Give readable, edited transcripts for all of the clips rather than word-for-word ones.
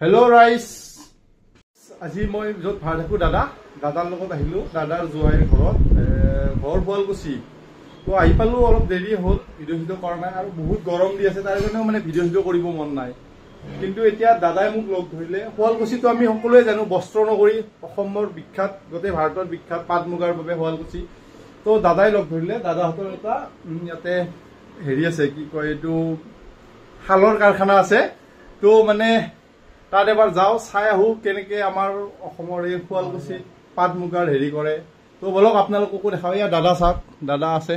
Hello rice আজি মই যত ভাড়া থাকো দাদাৰ লগত আহিলো দাদাৰ জোৱাইৰ ঘৰত ঘৰ শুৱালকুছি তো আহি পালো অলপ দেৰি হ'ল ভিডিঅ' কৰা নাই আৰু বহুত গৰম দি আছে তাৰ কাৰণেও মানে ভিডিঅ' কৰিব মন নাই কিন্তু এতিয়া দাদাই মোক লগ ধৰিলে শুৱালকুছিটো আমি সকলোৱে জানো বস্ত্ৰ নগৰী অসমৰ বিখ্যাত গোটেই ভাৰতৰ বিখ্যাত পাট মুগাৰ বাবে শুৱালকুছি তো দাদাই লগ ধৰিলে দাদাহঁতৰ এটা ইয়াতে হেৰি আছে কি কয় এইটো শালৰ কাৰখানা আছে তো মানে তাত এবাৰ যাও চাই আহো কেনেকে আমাৰ অসমৰ এই শুৱালকুছি পাট মুগাৰ হেৰি কৰে তো বলক আপোনালোককো দেখাও ইয়া দাদা চাওক দাদা আছে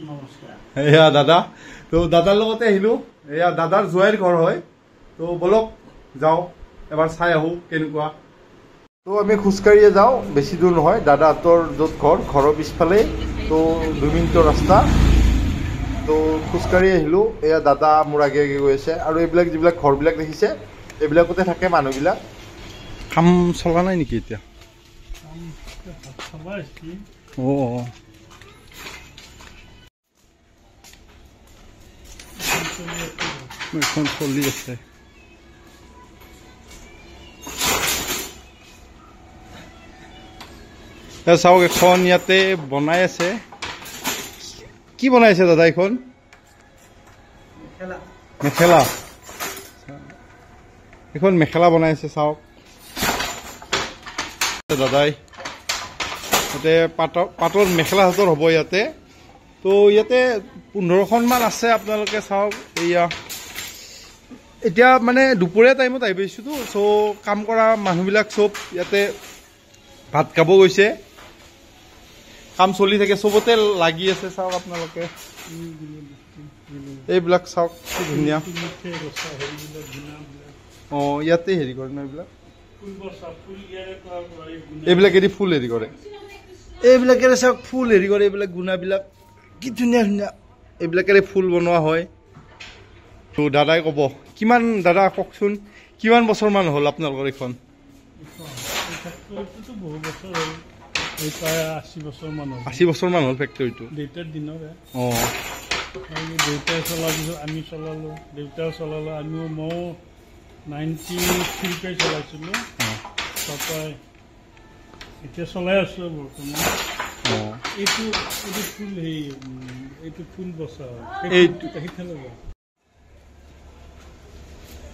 নমস্কাৰ এয়া দাদা তো দাদাৰ লগতে আহিলো এয়া দাদাৰ জোৱাইৰ ঘৰ হয় তো বলক যাও এবাৰ চাই আহো কেনেকুৱা তো আমি খোজকাঢ়িয়ে যাওঁ বেছি দূৰ নহয় দাদাহঁতৰ য'ত ঘৰৰ পিছফালে তো 2 মিনিটৰ ৰাস্তা তো খোজকাঢ়ি আহিলো এয়া দাদা মোৰ আগে আগে গৈ আছে আৰু এইবিলাক যিবিলাক ঘৰবিলাক দেখিছে এইবিলাকতে থাকে মানুহবিলাক কাম চলা নাই নেকি এতিয়া এখন চলি আছে চাওক এখন ইয়াতে বনাই আছে কি বনাইছে দাদা এখন মেখেলা এখন মেখেলা বনাইছে চাওক দাদাই ইয়াতে পাটৰ মেখেলা হাতৰ হ'ব ইয়াতে তো ইয়াতে 15খন মান আছে আপোনালোকে চাওক এয়া এতিয়া মানে দুপৰীয়া টাইমত আহি পাইছোঁ তো চ' কাম কৰা মানুহবিলাক চব ইয়াতে ভাত খাব গৈছে কাম চলি থাকে চবতে লাগি আছে চাওক আপোনালোকে এইবিলাক চাওক কি ধুনীয়া ইয়াতে হেৰি কৰে ন এইবিলাকেদি ফুল হেৰি কৰে এইবিলাকেৰে চাওক ফুল হেৰি কৰে এইবিলাক গুণাবিলাক কি ধুনীয়া ধুনীয়া এইবিলাকেৰে ফুল বনোৱা হয় তো দাদাই ক'ব কিমান দাদা কওকচোন কিমান বছৰমান হ'ল আপোনালোকৰ এইখন 80 বছৰমান হ'ল ফেক্টৰীটো দেউতাৰ দিনৰে দেউতাই চলাৰ পিছত আমি চলালোঁ দেউতাও চলালোঁ আমিও ময়ো 93 চলাইছিলোঁ তাৰপৰা এতিয়া চলাই আছোঁ বৰ্তমান এইটো ফুল এইটো ফুল বচা হয়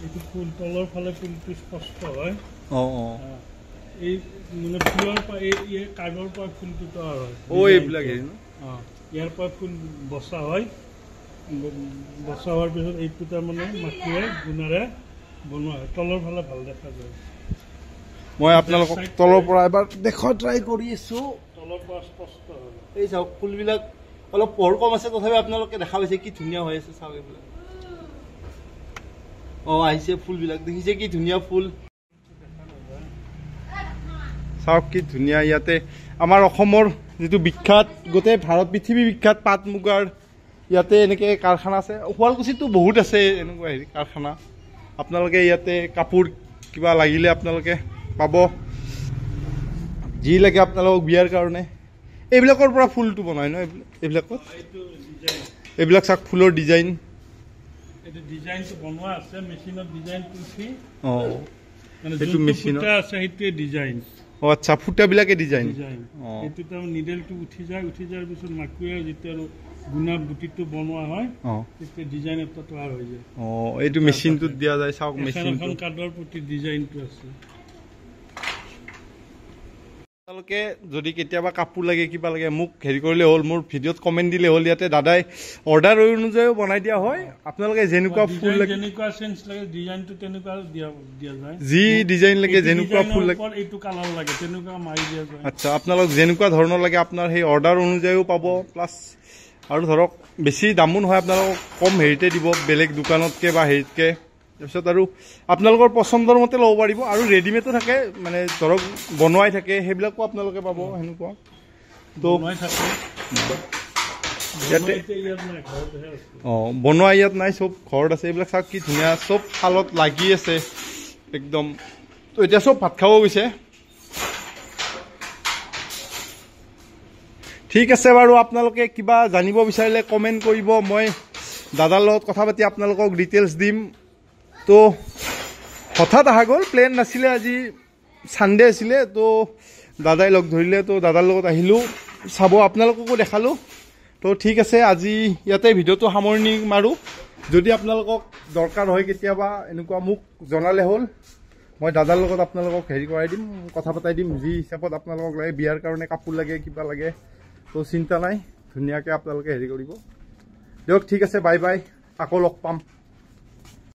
এইটো ফুল তলৰ ফালে ফুলটো স্পষ্ট হয় এই মানে ফুলৰ পৰা এই কাগৰ পৰা ফুলটো তৈয়াৰ হয় এইবিলাক ইয়াৰ পৰা ফুল বচা হয় বচা হোৱাৰ পিছত এইটো তাৰমানে মাটিৰে গুণাৰে বনোৱা হয় তলৰ ফালে ভাল দেখা যায় মই আপোনালোকক তলৰ পৰা এবাৰ দেখা ট্ৰাই কৰি আছো তলৰ পৰা স্পষ্ট হয় এই চাওক ফুলবিলাক অলপ পোহৰ কম আছে তথাপি আপোনালোকে দেখা পাইছে কি ধুনীয়া হৈ আছে চাওক এইবিলাক আহিছে ফুলবিলাক দেখিছে কি ধুনীয়া ফুল চাওক কি ধুনীয়া ইয়াতে আমাৰ অসমৰ যিটো বিখ্যাত গোটেই ভাৰত পৃথিৱী বিখ্যাত পাট মুগাৰ ইয়াতে এনেকে কাৰখানা আছে শুৱালকুছিতো বহুত আছে এনেকুৱা হেৰি কাৰখানা আপোনালোকে ইয়াতে কাপোৰ কিবা লাগিলে আপোনালোকে পাব যি লাগে আপোনালোকক বিয়াৰ কাৰণে এইবিলাকৰ পৰা ফুলটো বনায় ন এইবিলাকত এইবিলাক চাওক ফুলৰ ডিজাইন এইটো ডিজাইনটো বনোৱা আছে মেচিনত ডিজাইনটো উঠি মানে এইটো মেচিনত আছে সেইটোৱে ডিজাইন আচ্ছা ফুটাবিলাকে ডিজাইন এইটো তাৰমানে নিডেলটো উঠি যোৱাৰ পিছত মাকুৱে যেতিয়া আৰু গুণা বুটিটো বনোৱা হয় তেতিয়া ডিজাইন এটা তৈয়াৰ হৈ যায় এইটো মেচিনটোত দিয়া যায় চাওক মেচিনটো কাৰ্ডৰ প্ৰতি ডিজাইনটো আছে আপোনালোকে যদি কেতিয়াবা কাপোৰ লাগে কিবা লাগে মোক হেৰি কৰিলে হ'ল মোৰ ভিডিঅ'ত কমেণ্ট দিলে হ'ল ইয়াতে দাদাই অৰ্ডাৰ অনুযায়ীও বনাই দিয়া হয় আপোনালোকে যেনেকুৱা ফুল লাগে যেনেকুৱা চেঞ্জ লাগে ডিজাইনটো তেনেকুৱা দিয়া যায় যি ডিজাইন লাগে যেনেকুৱা ফুল লাগে এইটো কালাৰ লাগে তেনেকুৱা মাৰি দিয়া যায় আচ্ছা আপোনালোক যেনেকুৱা ধৰণৰ লাগে আপোনাৰ সেই অৰ্ডাৰ অনুযায়ীও পাব প্লাছ আৰু ধৰক বেছি দামো নহয় আপোনালোকক কম হেৰিতে দিব বেলেগ দোকানতকৈ বা হেৰিতকৈ তাৰপিছত আৰু আপোনালোকৰ পচন্দৰ মতে ল'ব পাৰিব আৰু ৰেডিমেডো থাকে মানে ধৰক বনোৱাই থাকে সেইবিলাকো আপোনালোকে পাব সেনেকুৱা তো ইয়াতে বনোৱা ইয়াত নাই চব ঘৰত আছে এইবিলাক চাওক কি ধুনীয়া চব শালত লাগি আছে একদম তো এতিয়া চব ভাত খাব গৈছে ঠিক আছে বাৰু আপোনালোকে কিবা জানিব বিচাৰিলে কমেণ্ট কৰিব মই দাদাৰ লগত কথা পাতি আপোনালোকক ডিটেইলছ দিম তো হঠাৎ অহা গ'ল, প্লেন নাছিলে, আজি ছানডে আছিলে, তো দাদাই লগ ধৰিলে, তো দাদাৰ লগত আহিলোঁ, চাব আপোনালোককো দেখালোঁ। তো ঠিক আছে, আজি ইয়াতে ভিডিঅ'টো সামৰণি মাৰোঁ। যদি আপোনালোকক দৰকাৰ হয় কেতিয়াবা এনেকুৱা মোক জনালে হ'ল, মই দাদাৰ লগত আপোনালোকক হেৰি কৰাই দিম, কথা পতাই দিম, যি হিচাপত আপোনালোকক লাগে, বিয়াৰ কাৰণে কাপোৰ লাগে, কিবা লাগে, তো চিন্তা নাই, ধুনীয়াকৈ আপোনালোকে হেৰি কৰিব দিয়ক। ঠিক আছে, বাই বাই, আকৌ লগ পাম।